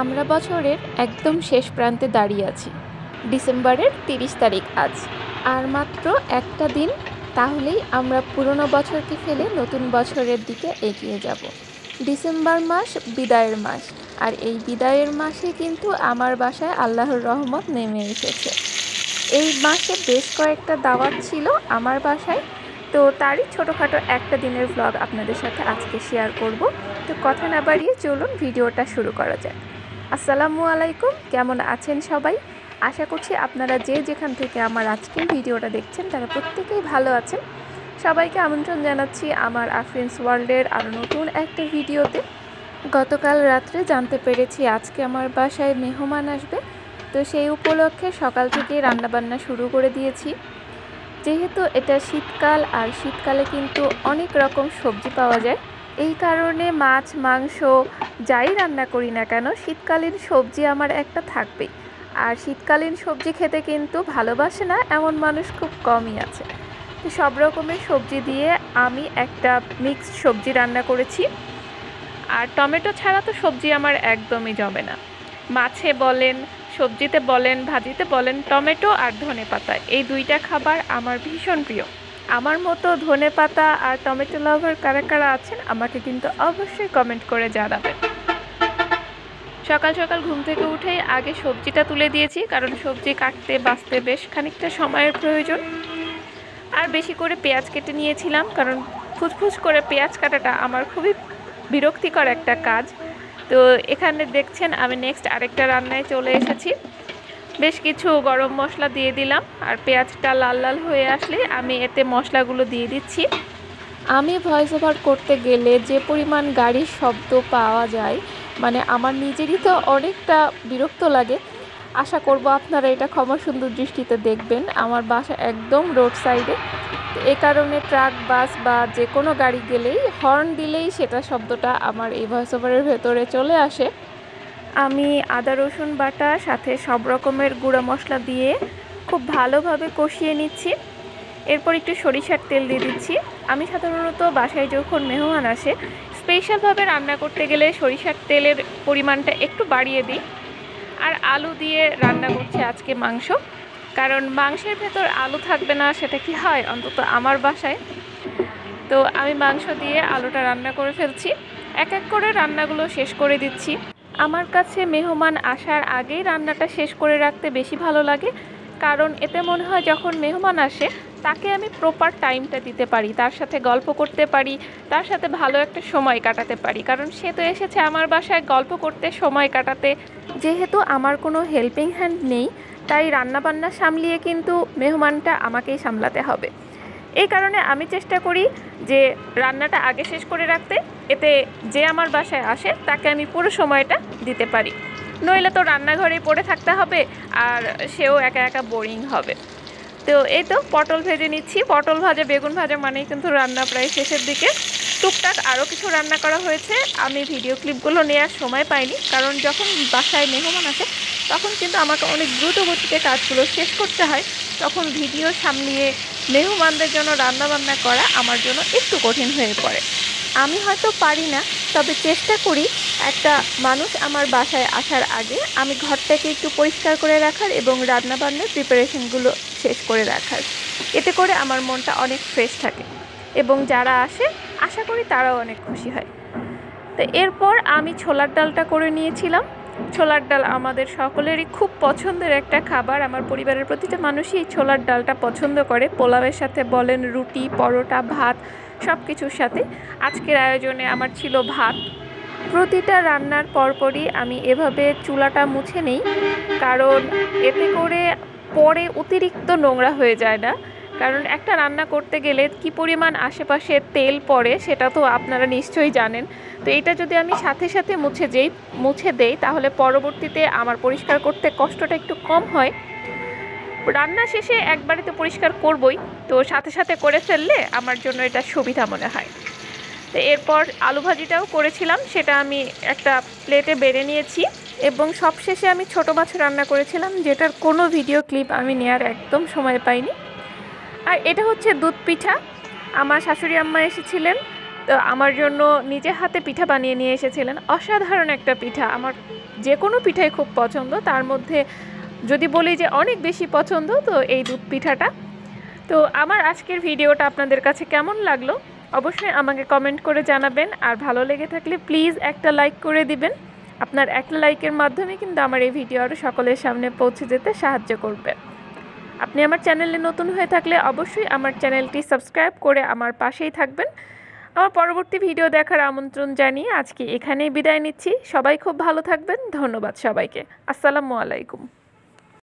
আমরা বছরের একদম শেষ প্রান্তে দাঁড়িয়ে আছি। ডিসেম্বরের 30 তারিখ আজ। আর মাত্র একটা দিন, তাহলেই আমরা পুরনো বছরকে ফেলে নতুন বছরের দিকে এগিয়ে যাব। ডিসেম্বর মাস বিদায়ের মাস, আর এই বিদায়ের মাসে কিন্তু আমার বাসায় আল্লাহর রহমত নেমে এসেছে। এই মাসে বেশ কয়েকটা দাওয়াত ছিল আমার বাসায়, তো তারই ছোটোখাটো একটা দিনের ব্লগ আপনাদের সাথে আজকে শেয়ার করব। তো কথা না বাড়িয়ে চলুন ভিডিওটা শুরু করা যাক। আসসালামু আলাইকুম, কেমন আছেন সবাই? আশা করছি আপনারা যে যেখান থেকে আমার আজকের ভিডিওটা দেখছেন তারা প্রত্যেকেই ভালো আছেন। সবাইকে আমন্ত্রণ জানাচ্ছি আমার আফরিনস ওয়ার্ল্ডের আরও নতুন একটা ভিডিওতে। গতকাল রাত্রে জানতে পেরেছি আজকে আমার বাসায় মেহমান আসবে, তো সেই উপলক্ষে সকাল থেকেই রান্নাবান্না শুরু করে দিয়েছি। যেহেতু এটা শীতকাল, আর শীতকালে কিন্তু অনেক রকম সবজি পাওয়া যায়, এই কারণে মাছ মাংস যাই রান্না করি না কেন শীতকালীন সবজি আমার একটা থাকবেই। আর শীতকালীন সবজি খেতে কিন্তু ভালোবাসে না এমন মানুষ খুব কমই আছে। তো সব রকমের সবজি দিয়ে আমি একটা মিক্সড সবজি রান্না করেছি। আর টমেটো ছাড়া তো সবজি আমার একদমই জমে না। মাছে বলেন, সবজিতে বলেন, ভাজিতে বলেন, টমেটো আর ধনেপাতা এই দুইটা খাবার আমার ভীষণ প্রিয়। আমার মতো ধনেপাতা আর টমেটো লাভার কারা কারা আছেন আমাকে কিন্তু অবশ্যই কমেন্ট করে জানাবেন। সকাল সকাল ঘুম থেকে উঠেই আগে সবজিটা তুলে দিয়েছি, কারণ সবজি কাটতে বাছতে বেশ খানিকটা সময়ের প্রয়োজন। আর বেশি করে পেঁয়াজ কেটে নিয়েছিলাম, কারণ ফুচফুচ করে পেঁয়াজ কাটাটা আমার খুবই বিরক্তিকর একটা কাজ। তো এখানে দেখছেন আমি নেক্সট আরেকটা রান্নায় চলে এসেছি। বেশ কিছু গরম মশলা দিয়ে দিলাম, আর পেঁয়াজটা লাল লাল হয়ে আসলে আমি এতে মশলাগুলো দিয়ে দিচ্ছি। আমি ভয়েস ওভার করতে গেলে যে পরিমাণ গাড়ির শব্দ পাওয়া যায়, মানে আমার নিজেরই তো অনেকটা বিরক্ত লাগে। আশা করব আপনারা এটা ক্ষমা সুন্দর দৃষ্টিতে দেখবেন। আমার বাসা একদম রোড সাইডে, এ কারণে ট্রাক বাস বা যে কোনো গাড়ি গেলেই হর্ন দিলেই সেটা শব্দটা আমার এই ভয়েস ওভারের ভেতরে চলে আসে। আমি আদা রসুন বাটা সাথে সব রকমের গুঁড়া মশলা দিয়ে খুব ভালোভাবে কষিয়ে নিচ্ছি। এরপর একটু সরিষার তেল দিয়ে দিচ্ছি। আমি সাধারণত বাসায় যখন মেহমান আসে স্পেশালভাবে রান্না করতে গেলে সরিষার তেলের পরিমাণটা একটু বাড়িয়ে দিই। আর আলু দিয়ে রান্না করছি আজকে মাংস, কারণ মাংসের ভেতর আলু থাকবে না সেটা কি হয়, অন্তত আমার বাসায়। তো আমি মাংস দিয়ে আলুটা রান্না করে ফেলছি। এক এক করে রান্নাগুলো শেষ করে দিচ্ছি। আমার কাছে মেহমান আসার আগেই রান্নাটা শেষ করে রাখতে বেশি ভালো লাগে, কারণ এতে মনে হয় যখন মেহমান আসে তাকে আমি প্রপার টাইমটা দিতে পারি, তার সাথে গল্প করতে পারি, তার সাথে ভালো একটা সময় কাটাতে পারি। কারণ সে তো এসেছে আমার বাসায় গল্প করতে, সময় কাটাতে। যেহেতু আমার কোনো হেল্পিং হ্যান্ড নেই, তাই রান্নাবান্না সামলিয়ে কিন্তু মেহমানটা আমাকেই সামলাতে হবে। এই কারণে আমি চেষ্টা করি যে রান্নাটা আগে শেষ করে রাখতে, এতে যে আমার বাসায় আসে তাকে আমি পুরো সময়টা দিতে পারি। নইলে তো রান্নাঘরেই পড়ে থাকতে হবে, আর সেও একা একা বোরিং হবে। তো এই তো পটল ভেজে নিচ্ছি। পটল ভাজা বেগুন ভাজা মানেই কিন্তু রান্না প্রায় শেষের দিকে। টুকটাক আরও কিছু রান্না করা হয়েছে, আমি ভিডিও ক্লিপগুলো নেওয়ার সময় পাইনি, কারণ যখন বাসায় মেহমান আসে তখন কিন্তু আমাকে অনেক দ্রুত গতিতে কাজগুলো শেষ করতে হয়। তখন ভিডিও সামলিয়ে মেহমানদের জন্য রান্নাবান্না করা আমার জন্য একটু কঠিন হয়ে পড়ে। আমি হয়তো পারি না, তবে চেষ্টা করি একটা মানুষ আমার বাসায় আসার আগে আমি ঘরটাকে একটু পরিষ্কার করে রাখার এবং রান্নাবান্নার প্রিপারেশনগুলো শেষ করে রাখার। এতে করে আমার মনটা অনেক ফ্রেশ থাকে এবং যারা আসে আশা করি তারাও অনেক খুশি হয়। তো এরপর আমি ছোলার ডালটা করে নিয়েছিলাম। ছোলার ডাল আমাদের সকলেরই খুব পছন্দের একটা খাবার। আমার পরিবারের প্রতিটা মানুষই এই ছোলার ডালটা পছন্দ করে। পোলাওয়ের সাথে বলেন, রুটি, পরোটা, ভাত সব কিছুর সাথে। আজকের আয়োজনে আমার ছিল ভাত। প্রতিটা রান্নার পরপরই আমি এভাবে চুলাটা মুছে নেই, কারণ এতে করে পরে অতিরিক্ত নোংরা হয়ে যায় না। কারণ একটা রান্না করতে গেলে কি পরিমাণ আশেপাশে তেল পড়ে সেটা তো আপনারা নিশ্চয়ই জানেন। তো এটা যদি আমি সাথে সাথে মুছে দেই তাহলে পরবর্তীতে আমার পরিষ্কার করতে কষ্টটা একটু কম হয়। রান্না শেষে একবারে তো পরিষ্কার করবই, তো সাথে সাথে করে ফেললে আমার জন্য এটা সুবিধা মনে হয়। তো এরপর আলু ভাজিটাও করেছিলাম, সেটা আমি একটা প্লেটে বেড়ে নিয়েছি। এবং সবশেষে আমি ছোটো মাছ রান্না করেছিলাম, যেটার কোনো ভিডিও ক্লিপ আমি নেওয়ার একদম সময় পাইনি। আর এটা হচ্ছে দুধ পিঠা। আমার শাশুড়ি আম্মা এসেছিলেন, তো আমার জন্য নিজে হাতে পিঠা বানিয়ে নিয়ে এসেছিলেন। অসাধারণ একটা পিঠা, আমার যে কোনো পিঠাই খুব পছন্দ, তার মধ্যে যদি বলি যে অনেক বেশি পছন্দ তো এই দুধ পিঠাটা। তো আমার আজকের ভিডিওটা আপনাদের কাছে কেমন লাগলো অবশ্যই আমাকে কমেন্ট করে জানাবেন, আর ভালো লেগে থাকলে প্লিজ একটা লাইক করে দিবেন। আপনার একটা লাইকের মাধ্যমে কিন্তু আমার এই ভিডিও আরও সকলের সামনে পৌঁছে যেতে সাহায্য করবে। আপনি আমার চ্যানেলে নতুন হয়ে থাকলে অবশ্যই আমার চ্যানেলটি সাবস্ক্রাইব করে আমার পাশেই থাকবেন। আমার পরবর্তী ভিডিও দেখার আমন্ত্রণ জানিয়ে আজকে এখানেই বিদায় নিচ্ছি। সবাই খুব ভালো থাকবেন। ধন্যবাদ সবাইকে। আসসালামু আলাইকুম।